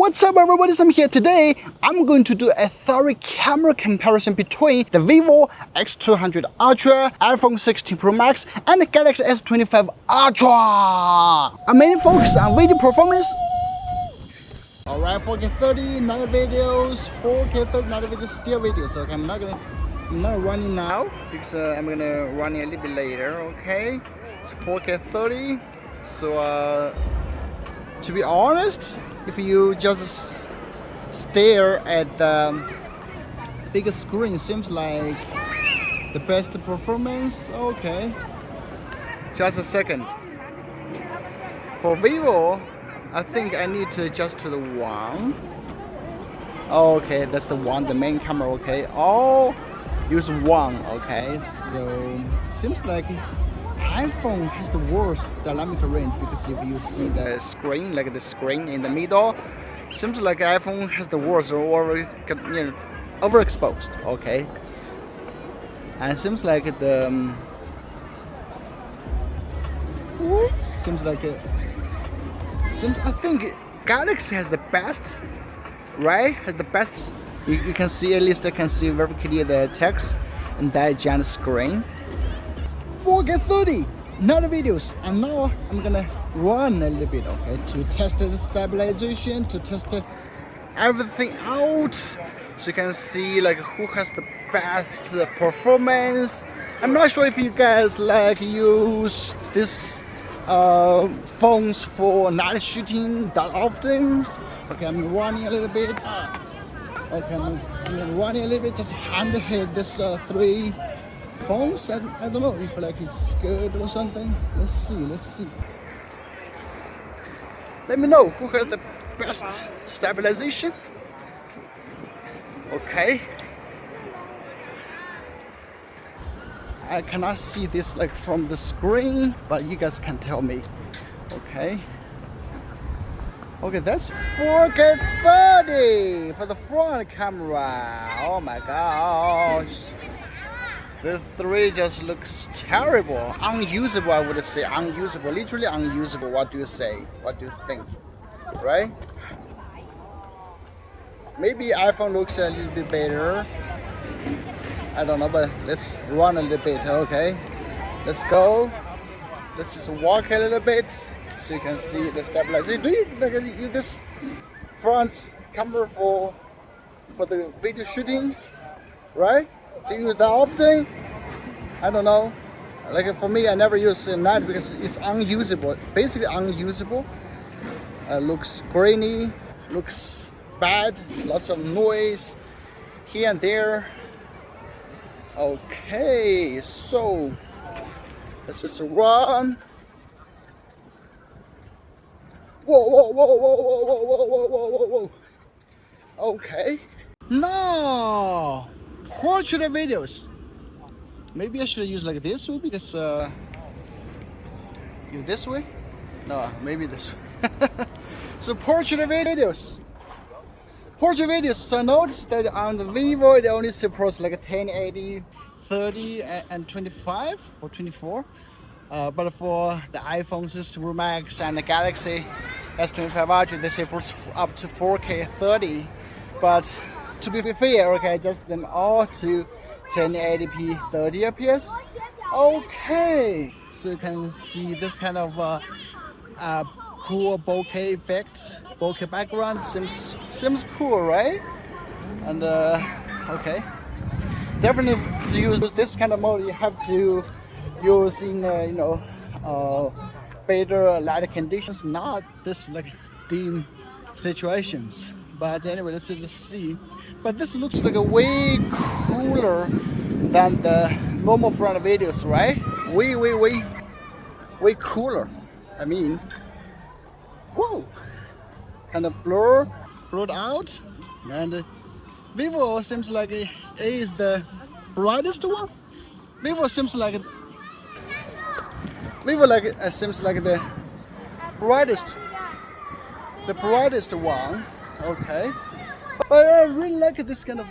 What's up everybody, I'm here today. I'm going to do a thorough camera comparison between the Vivo X200 Ultra, iPhone 16 Pro Max and the Galaxy S25 Ultra. I'm mainly focused on video performance. Alright, 4K 30, not videos, 4K 30, not videos, still videos. Okay, I'm not running now because I'm gonna run it a little bit later, okay? It's 4K 30, so to be honest, if you just stare at the bigger screen, seems like the best performance. Okay, just a second. For Vivo, I think I need to adjust to the one. Okay, that's the one, the main camera. Okay, oh, use one. Okay, so seems like iPhone has the worst dynamic range, because if you see the screen, like the screen in the middle, seems like iPhone has the worst, or overexposed. Okay, and it seems like the I think Galaxy has the best, right? Has the best. You can see, at least I can see very clear the text and that giant screen. 4K 30, not videos, and now I'm gonna run a little bit, okay, to test the stabilization, to test everything out, so you can see like who has the best performance. I'm not sure if you guys like use this phones for night shooting that often. Okay, I'm running a little bit. Okay, I'm running a little bit, just handheld this three phones. I don't know if like it's good or something. Let's see. Let me know who has the best stabilization. Okay, I cannot see this like from the screen, but you guys can tell me. Okay, that's 4K 30 for the front camera. Oh my gosh, the three just looks terrible, unusable. I would say unusable, literally unusable. What do you say? What do you think? Right? Maybe iPhone looks a little bit better. I don't know, but let's run a little bit. Okay, let's go. Let's just walk a little bit so you can see the stabilization. Do you use this front camera for the video shooting? Right? To use that often? I don't know. Like for me, I never use night because it's unusable. Basically unusable. Looks grainy, looks bad, lots of noise here and there. Okay, so let's just run. Whoa. Okay. No. Portrait videos. Maybe I should use like this way, because use this way. No, maybe this way. So portrait videos. So I noticed that on the Vivo it only supports like a 1080, 30, and 25 or 24. But for the iPhone 16 Pro Max and the Galaxy S25 Ultra, they support up to 4K 30. But to be fair, okay, I adjust them all to 1080p 30 fps. Okay, so you can see this kind of cool bokeh effect, bokeh background. Seems cool, right? And okay, definitely to use this kind of mode, you have to use in better light conditions, not this like dim situations. But anyway, let's just see. But this looks like a way cooler than the normal front videos, right? Way cooler. I mean, whoa, kind of blurred out. And Vivo seems like it is the brightest one. Vivo seems like it seems like the brightest one. Okay, but I really like this kind of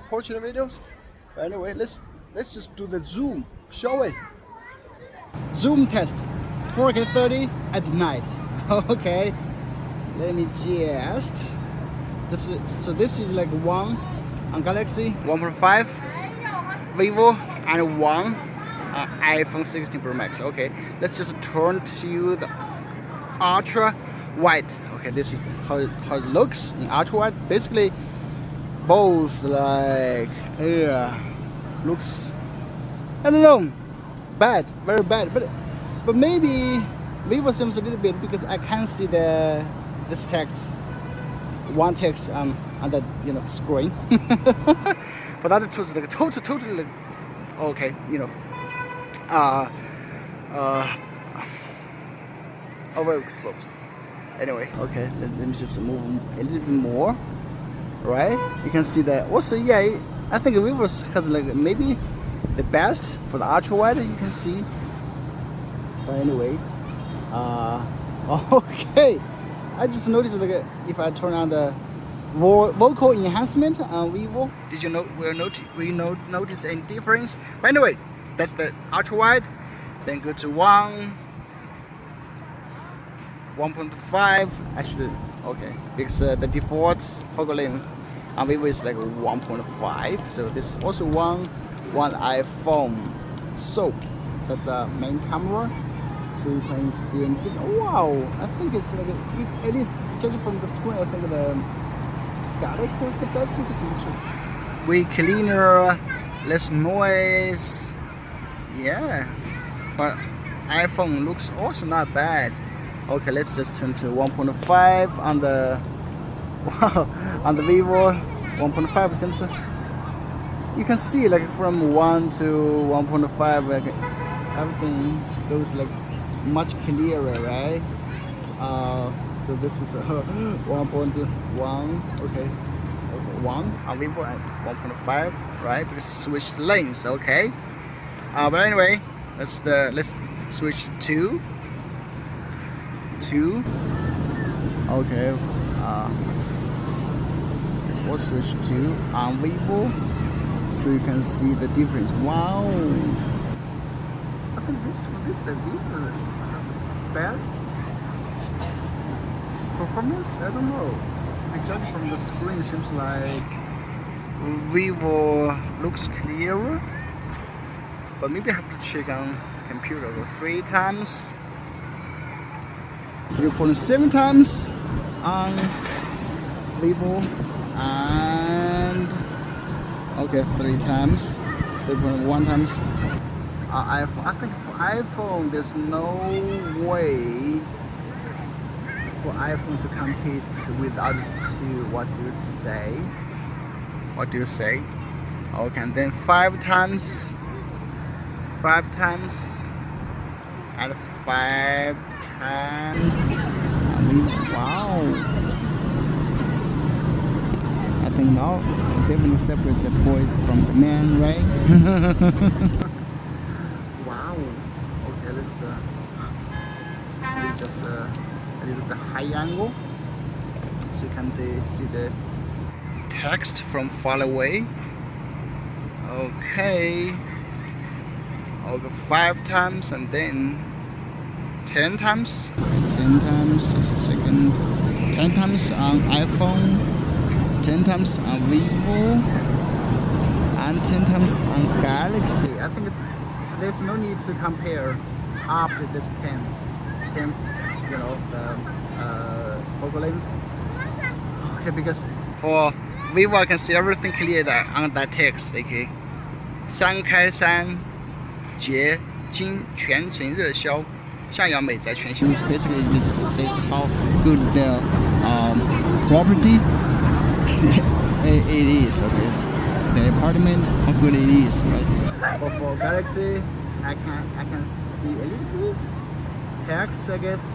portrait videos. But anyway, let's just do the zoom. Show it. Zoom test. 4K 30 at night. Okay, let me just. This is like one on Galaxy 1.5, Vivo, and one iPhone 16 Pro Max. Okay, let's just turn to the ultra wide. Okay, this is how it looks in ultra wide. Basically, both like looks, I don't know, bad, very bad. But maybe Vivo seems a little bit because I can see this text, one text on the screen. But other two is like totally like, okay, overexposed. Anyway, okay, let me just move a little bit more. Right, you can see that. Also, yeah, I think Vivo has like maybe the best for the ultra wide. You can see. But anyway, okay. I just noticed like if I turn on the vocal enhancement on Vivo, did you notice any difference? But anyway, that's the ultra wide. Then go to 1.5. Actually, okay, because the default focal length on Vivo is like 1.5. So this is also one iPhone. So that's the main camera. So you can see and think, wow, I think it's like, if at least judging from the screen, I think the Galaxy is the best because it looks way cleaner, less noise. Yeah, but iPhone looks also not bad. Okay, let's just turn to 1.5 on the on the Vivo 1.5 seems you can see like from 1 to 1.5 like everything goes like much clearer, right? So this is 1.1. Okay, 1 on Vivo and 1.5, right? Because switch lanes. Okay, but anyway, let's switch to 2. Okay, let's switch to on Vivo so you can see the difference. Wow, I think this the Vivo best performance. I don't know. I judge from the screen, seems like Vivo looks clearer, but maybe I have to check on computer 3 times. 3.7 times on Vivo and okay 3 times, 3.1 times iPhone. I think for iPhone there's no way for iPhone to compete with other two. What do you say? Okay, and then 5 times and 5 times. I mean, wow. I think now definitely separate the boys from the men, right? Wow. Okay, let's just a little bit high angle so you can see the text from far away. Okay. I'll go 5 times and then 10 times. 10 times, just a second. 10 times on iPhone, 10 times on Vivo, and 10 times on Galaxy. I think there's no need to compare after this 10, the focal length. Okay, because for Vivo I can see everything clear on that text. Okay, 3开3结晶全程热销，向阳美宅全新。Basically, this is how good the property it is. Okay, the apartment, how good it is, right? But for Galaxy, I can see a little bit text. I guess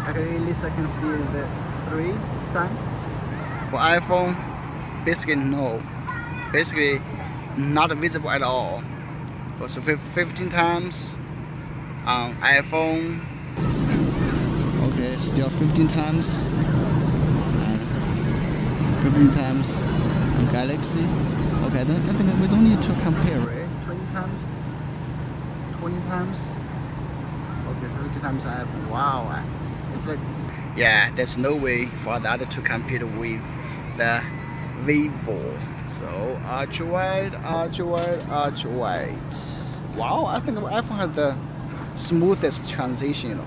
at least I can see the 3 sign. For iPhone, basically no, basically not visible at all. Also 15 times on iPhone. Okay, still 15 times and 15 times on Galaxy. Okay, I think we don't need to compare, right? 20 times, 20 times. Okay, 30 times on iPhone. Wow, it's like, yeah, there's no way for the other to compete with the Vivo. So ultra wide, ultra wide, ultra wide. Wow, I think the iPhone has the smoothest transition.